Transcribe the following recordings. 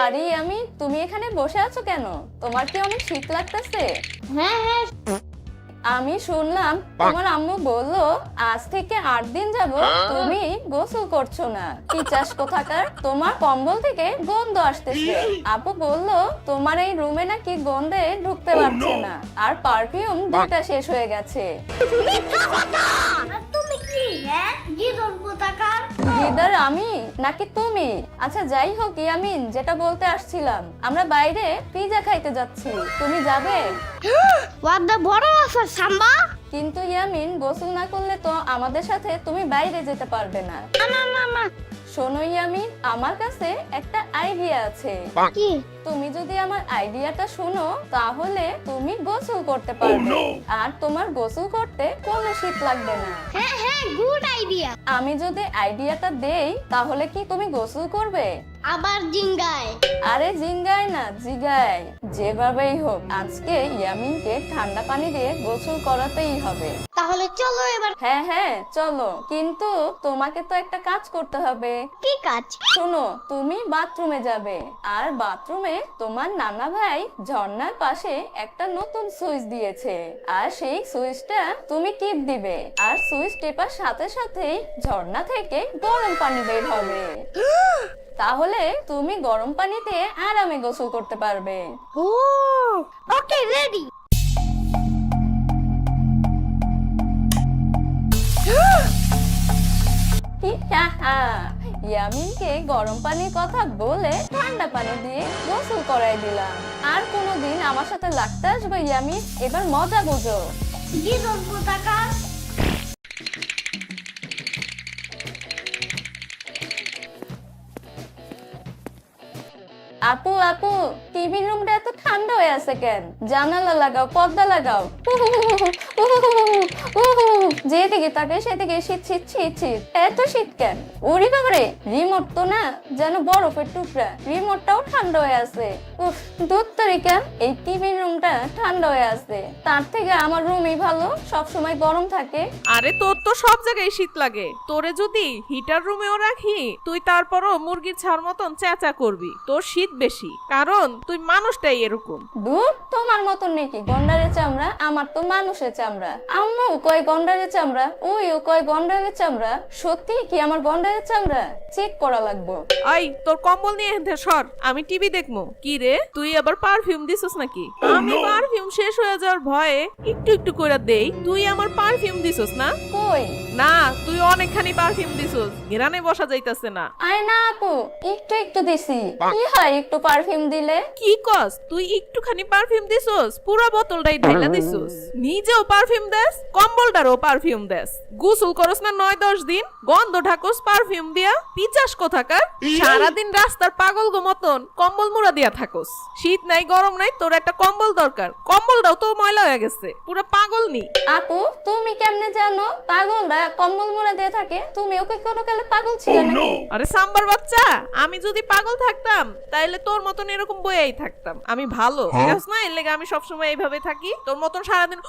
আরে তুমি এখানে বসে আছো কেন? তোমার কি অনেক শীত লাগতেছে? হ্যাঁ হ্যাঁ আমি শুনলাম তোমার আম্মু বললো আজ থেকে 8 দিন যাবত তুমি গোসল করছো না। পিচাস কোথাকার, তোমার কম্বল থেকে গন্ধ আসতেছে। আপু বললো তোমার এই রুমে নাকি গন্ধে ঢুকতে পারছে না, আর পারফিউম দুইটা শেষ হয়ে গেছে। আর তুমি কি হ্যাঁ গিদর কোথাকার? গিদার আমি নাকি তুমি? আচ্ছা যাই হোক ইয়ামিন, যেটা বলতে আসছিলাম, আমরা বাইরে পিজা খাইতে যাচ্ছি, তুমি যাবে? ওয়াদা বড় আছে সাম্বা। কিন্তু ইয়ামিন, গোসল না করলে তো আমাদের সাথে তুমি বাইরে যেতে পারবে না। না না না শোনো ইয়ামিন, আমার কাছে একটা আইডিয়া আছে। কি? তুমি যদি আমার আইডিয়াটা শোনো তাহলে তুমি গোসল করতে পারবে, আর তোমার গোসল করতে কোনো শীত লাগবে না। হ্যাঁ হ্যাঁ গুড আইডিয়া। আমি যদি আইডিয়াটা দেই তাহলে কি তুমি গোসল করবে? আবার জিঙ্গায়? আরে জিঙ্গায় না, জিগায়। যেভাবেই হোক আজকে ইয়ামিনকে ঠান্ডা পানি দিয়ে গোসল করাতেই হবে। তাহলে চলো এবার। হ্যাঁ হ্যাঁ চলো, কিন্তু তোমাকে তো একটা কাজ করতে হবে। কি কাজ? শোনো, তুমি বাথরুমে যাবে, আর বাথরুমে তোমার নানা ভাই ঝর্ণার পাশে একটা নতুন সুইচ দিয়েছে, আর সেই সুইচটা তুমি টিপ দিবে, আর সুইচ টেপার সাথে সাথেই ঝর্ণা থেকে গরম পানি বের হবে। তাহলে তুমি গরম পানিতে আরামে গোসল করতে পারবে। ও ওকে রেডি। ইয়ামিনকে গরম পানির কথা বলে ঠান্ডা পানি দিয়ে গোসল করাই দিলাম। আর কোনোদিন আমার সাথে লাগতে আসবে ইয়ামিন, এবার মজা বুঝো। গিদর কোথাকার? আপু আপু, টিভি রুমটা এত ঠান্ডা হয়ে আছে কেন? জানালা লাগাও, পর্দা লাগাও। যেদিকে তাকে সেদিকে শীত শীত শীত শীত, এত শীত কেন? ওরে বাবারে, রিমোট তো না, যেন বরফের টুকরা, রিমোটটাও ঠান্ডা হয়ে আছে। উফ, দুধ তারিকা, এই টিভি রুমটা ঠান্ডা হয়ে আছে, তার থেকে আমার রুমই ভালো, সব সময় গরম থাকে। আরে তোর তো সব জায়গায় শীত লাগে, তোরে যদি হিটার রুমেও রাখি তুই তারপরও মুরগির ছাড় মতন চেঁচা করবি। তোর শীত বেশি, কারণ তুই মানুষটাই এরকম। দুধ তোমার মতন নাকি গন্ডারের চামড়া? আমার তো মানুষের চামড়া। আম্মু কয় গন্ডারের চামড়া, ওইও কয় গন্ডারের চামড়া। সত্যি কি আমার গন্ডারের চামড়া? চেক করা লাগবো। আই তোর কম্বল নিয়ে এখান থেকে সর, আমি টিভি দেখবো। কি রে, তুই আবার পারফিউম দিছিস নাকি? আমি পারফিউম শেষ হয়ে যাওয়ার ভয়ে একটু একটু করে দেই, তুই আমার পারফিউম দিছিস না? কই? না, তুই অনেকখানি পারফিউম দিছিস, ঘেরানে বসা যাইতাছে না। আয় না আপু, একটু একটু দিছি। কি হয় একটু পারফিউম দিলে? কি কস, তুই একটুখানি পারফিউম দিছস, পুরো বোতলটাই ঢাইলা দিছস। নিজেও পারফিউম দেস, কম্বলটারও পারফিউম দেস। গোসল করস না 9-10 দিন, গন্ধ ঢাকস পারফিউম দিয়া। পিচাস কোথাকার, সারাদিন রাস্তার পাগল গো মতন কম্বল মুড়া দিয়া থাকস। শীত নাই গরম নাই, তোর একটা কম্বল দরকার, কম্বলটাও তো ময়লা হয়ে গেছে, পুরো পাগল নি। আপু তুমি কেমনে জানো পাগলরা কম্বল মুড়া দিয়ে থাকে? তুমি ওকে কোনো কালে পাগল ছিলে নাকি? আরে সাম্বার বাচ্চা, আমি যদি পাগল থাকতাম তাইলে তোর মতন এরকম বইয়াই থাকতাম। আমি ভালো বুঝছ না, এর লেগে আমি সবসময় এইভাবে থাকি। তোর মতন সারাদিন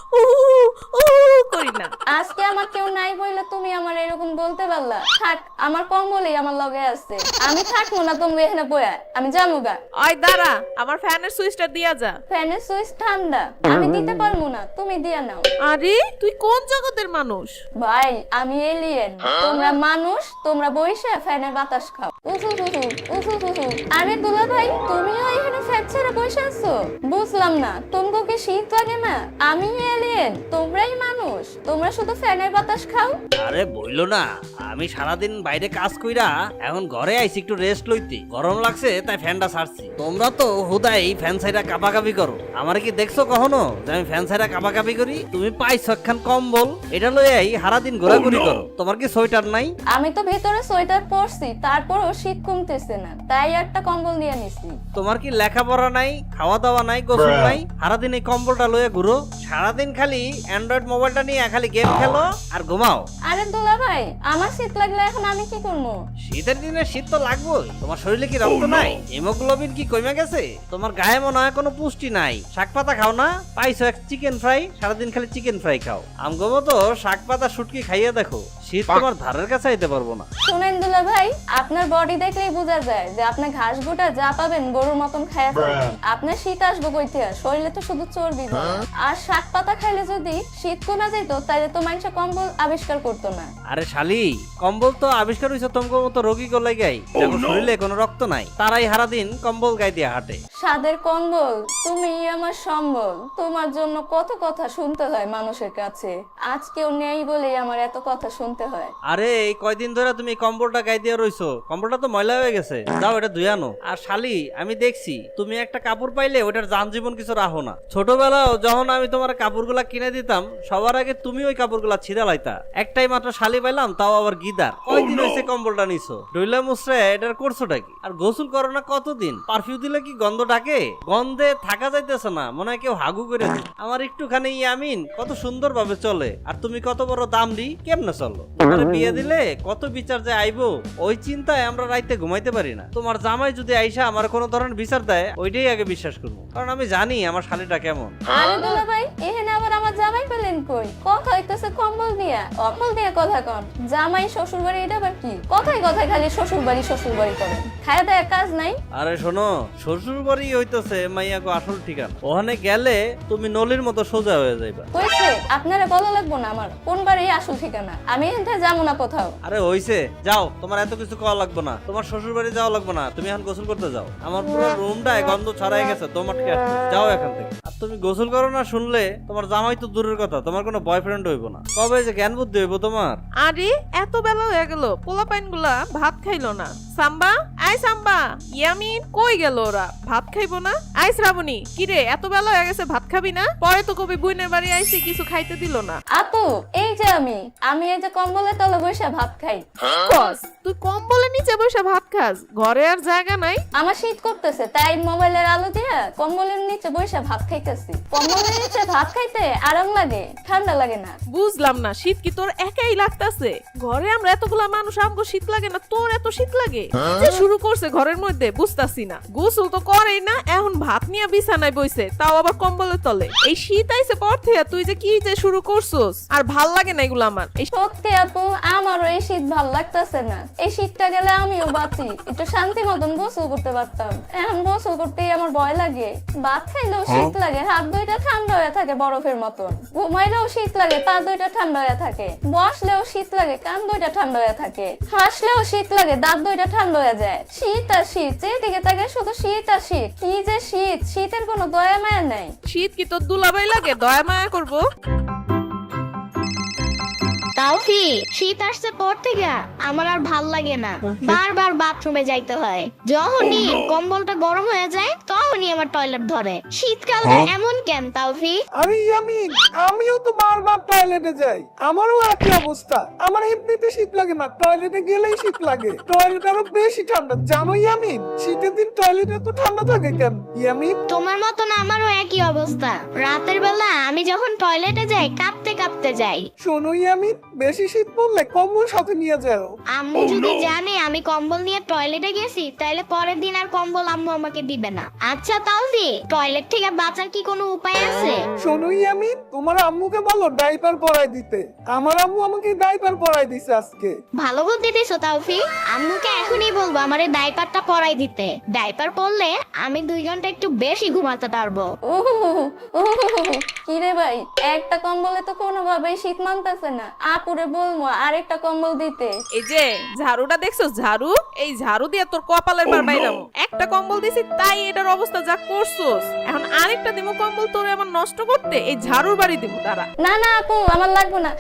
করি না। আজকে আমার কেউ নাই বইলে তুমি আমার এরকম বলতে পারলা? থাক, আমার কম্বলই আমার লগে আছে, আমি থাকবো না তুমি এখানে বয়া, আমি যামুগা। ওই দাঁড়া, আমার ফ্যানের সুইচটা দিয়া যা। ফ্যানের সুইচ ঠান্ডা, আমি দিতে পারবো না, তুমি দিয়া নাও। আরে তুই কোন জগতের মানুষ? ভাই আমি এলিয়েন, তোমরা মানুষ, তোমরা বইসা ফ্যানের বাতাস খাও। উহু উহু উহু উহু। আরে দুলা ভাই, তুমিও এখানে ফ্যান ছেড়ে বসে আছো? বুঝলাম না, তোমাকে কি শীত লাগে না? আমি এলিয়েন, তোমরাই মানুষ, তোমরা শুধু ফ্যানের বাতাস খাও। আরে বইলো না, আমি সারাদিন বাইরে কাজ কইরা এখন ঘরে আইছি একটু রেস্ট লইতে। গরম লাগছে তাই ফ্যানটা ছাড়ছি। তোমরা তো হুদাই ফ্যান ছাইরা কাপাকাপি করো। আমার কি দেখছো কখনো যে আমি ফ্যান ছাইরা কাপাকাপি করি? তুমি পাইছো একখান কম্বল, এটা লইয়াই সারাদিন ঘোরাঘুরি করো। তোমার কি সোয়েটার নাই? আমি তো ভেতরে সোয়েটার পরছি, তারপরও শীত কমতেছে না, তাই একটা কম্বল নিয়ে নিছি। তোমার কি লেখাপড়া নাই, খাওয়া দাওয়া নাই, গোসল নাই? সারাদিন এই কম্বলটা লইয়া ঘুরো, সারাদিন খালি অ্যান্ড্রয়েড মোবাইলটা নিয়ে খালি গেম খেলো আর ঘুমাও। আরে দুলা ভাই, আমার শীত লাগলে এখন আমি কি করবো? শীতের দিনে শীত তো লাগবেই। তোমার শরীরে কি রক্ত নাই? হিমোগ্লোবিন কি কমে গেছে? তোমার গায়ে মনে হয় কোনো পুষ্টি নাই। শাক পাতা খাও না? পাইছো এক চিকেন ফ্রাই, সারাদিন খালি চিকেন ফ্রাই খাও। আমগো তো শাক পাতা শুটকি খাইয়ে দেখো, শীত তোমার ধারের কাছে আইতে পারবো না। শুনেন দুলা ভাই, আপনার বডি দেখলেই বোঝা যায় যে আপনি ঘাস গোটা যা পাবেন গরুর মতন খায়া ফেলবেন। আপনার শীত আসবো কইতে, শরীরে তো শুধু চর্বি ভরা। আর শাক পাতা খাইলে যদি শীত কমে যেত তাহলে তো মানুষ কম্বল আবিষ্কার করতো না। আরে শালি, কম্বল তো আবিষ্কার হইছে তোমার মতো রোগী গলাই গাই, যাদের শরীরে কোনো রক্ত নাই, তারাই সারাদিন কম্বল গায়ে দিয়ে হাঁটে। সাদের কম্বল, তুমি আমার সম্বল। তোমার জন্য কত কথা শুনতে হয় মানুষের কাছে, আজ কেউ নেই বলেই আমার এত কথা শুনতে হয়। আরে এই কয়দিন ধরে তুমি কম্বলটা গায়ে দিয়ে রইছো, কম্বলটা তো ময়লা হয়ে গেছে, যাও এটা ধুয়ে আনো। আর শালি, আমি দেখছি তুমি একটা কাপড় পাইলে ওটার যান জীবন কিছু রাখো না। ছোটবেলাও যখন আমি তোমার কাপড়গুলা কিনে দিতাম, সবার আগে তুমি ওই কাপড়গুলা ছিঁড়া লাইতা। একটাই মাত্র শালি পাইলাম, তাও আবার গিদার। কয়দিন হয়েছে কম্বলটা নিছো, ডইলা মুসরে এটার করছোটা কি? আর গোসল করো না কতদিন? পারফিউম দিলে কি গন্ধ ডাকে? গন্ধে থাকা যাইতেছে না, মনে হয় কেউ হাগু করে দিল। আমার একটুখানি ইয়ামিন কত সুন্দর ভাবে চলে, আর তুমি কত বড় দাম দি কেমনে চলো? তোমার বিয়ে দিলে কত বিচার যে আইবো, ওই চিন্তায় আমরা রাইতে ঘুমাইতে পারি না। তোমার জামাই যদি আইসা আমার কোনো ধরনের বিচার দেয়, ওইটাই আগে বিশ্বাস করবো, কারণ আমি জানি আমার শালিটা কেমন। আরে দুলা ভাই, এখানে আবার আমার জামাই পেলেন কই? কথা হইতেছে কম্বল দিয়া, কম্বল দিয়া কথা কন। জামাই শ্বশুর বাড়ি, এটা আবার কি? কথায় কথায় খালি শ্বশুর বাড়ি করেন, খায়া দেয়া কাজ নাই। আরে শোনো, শ্বশুর বাড়ি হইতেছে মাইয়া গো আসল ঠিকানা। ওখানে গেলে তুমি নলির মতো সোজা হয়ে যাইবা। কইছে আপনারা বলা লাগবো না আমার কোন বাড়ি আসল ঠিকানা, আমি এখান থেকে যাবো না কোথাও। আরে হইছে, যাও, তোমার এত কিছু করা লাগবে না, তোমার শ্বশুর বাড়ি যাওয়া লাগবে না, তুমি এখন গোসল করতে যাও। আমার পুরো রুমটায় গন্ধ ছড়াই গেছে, তোমার যাও এখান থেকে। আর তুমি গোসল করো না শুনলে তোমার জামাই তো দূরের কথা, তোমার কোনো বয়ফ্রেন্ড হইব না। কবে যে জ্ঞান বুদ্ধি হইব তোমার? আরে এত বেলা হয়ে গেল, পোলাপাইন গুলা ভাত খাইলো না। সাম্বা, আই সাম্বা, ইয়ামিন কই গেল ওরা? ভাত খাইবো না? আই শ্রাবণী, কিরে এত বেলা হয়ে গেছে, ভাত খাবি না? পরে তো কবি বুইনের বাড়ি আইছি, কিছু খাইতে দিল না। আপু, এই যে আমি এই যে কম্বলের তলে বসে ভাত খাই। কস তুই কম্বলের নিচে বসে ভাত খাস? ঘরে আর জায়গা নাই? আমার শীত করতেছে, তাই মোবাইলের আলো দিয়ে কম্বলের নিচে বসে ভাত খাইতেছি। কম্বলের নিচে ভাত খাইতে আরাম লাগে, ঠান্ডা লাগে না। বুঝলাম না, শীত কি তোর একাই লাগতাছে? ঘরে আমরা এতগুলা মানুষ, আমগো শীত লাগে না, তোর এত শীত লাগে? যে শুরু করছে ঘরের মধ্যে বুঝতাছি না। গোসল তো করেই না, এখন ভাত নিয়ে বিছানায় বইছে, তাও আবার কম্বলের তলে। এই শীত আইছে পর থেকে তুই যে কি যে শুরু করছস, আর ভাল লাগে না এগুলো আমার। সত্যি আপু, আমারও এই শীত ভাল লাগতেছে না। এই শীতটা গেলে আমিও বাঁচি, একটু শান্তি মতন গোসল করতে পারতাম। এখন গোসল করতেই আমার ভয় লাগে। ভাত খাইলেও শীত লাগে, হাত দুইটা ঠান্ডা হয়ে থাকে বরফের মতন। ঘুমাইলেও শীত লাগে, পা দুইটা ঠান্ডা হয়ে থাকে। বসলেও শীত লাগে, কান দুইটা ঠান্ডা হয়ে থাকে। হাসলেও শীত লাগে, দাঁত দুইটা ঠান্ডা হয়ে যায়। শীত আর শীত, যেদিকে তাকে শুধু শীত আর শীত। কি যে শীত, শীতের কোনো দয়া মায়া নাই। শীত কি তোর দুলাভাই লাগে দয়া মায়া করবো? তাওফি, শীত আসছে পর থেকে আমার আর ভাল লাগে না, বারবার বাথরুমে যাইতে হয়। যখনই কম্বলটা গরম হয়ে যায় তখনই আমার টয়লেট ধরে। শীতকালে এমন কেন তাওফি? আরে ইয়ামিন, আমিও তো বারবার টয়লেটে যাই, আমারও একই অবস্থা। আমার এমনিতে শীত লাগে না, টয়লেটে গেলেই শীত লাগে। টয়লেট আরো বেশি ঠান্ডা, জানো ইয়ামিন? শীতের দিন টয়লেট এত ঠান্ডা থাকে কেন ইয়ামিন? তোমার মতন আমারও একই অবস্থা। রাতের বেলা আমি যখন টয়লেটে যাই কাঁপতে কাঁপতে যাই। শোনো ইয়ামিন, বেশি শীত পড়লে কম্বল সাথে নিয়ে যাও। আম্মু যদি জানে আমি কম্বল নিয়ে টয়লেটে গেছি তাহলে পরের দিন আর কম্বল আম্মু আমাকে দিবে না। আচ্ছা তাওফি, টয়লেট থেকে বাঁচার কি কোনো উপায় আছে? শোনো ইয়ামিন, তোমার আম্মুকে বলো ডাইপার পরাই দিতে। আমার আম্মু আমাকে ডাইপার পরাই দিছে আজকে। ভালো বুদ্ধি দিছো তাওফি, আম্মুকে এখনই বলবো আমারে ডাইপারটা পরাই দিতে। ডাইপার পরলে আমি 2 ঘন্টা একটু বেশি ঘুমাতে পারবো। কি রে ভাই, একটা কম্বলে তো কোনোভাবেই শীত মানতেছে না। আপুরে বলবো আরেকটা কম্বল দিতে। এই যে ঝাড়ুটা দেখছো, ঝাড়ু, এই ঝাড়ু দিয়ে তোর কপালের বার বাইরামু। একটা কম্বল দিছি তাই এটার অবস্থা যা করছস, এখন আরেকটা দিমু কম্বল তোরে আমার নষ্ট করতে? এই ঝাড়ুর বাড়ি দিমু, দাঁড়া। না না আপু, আমার লাগবে না।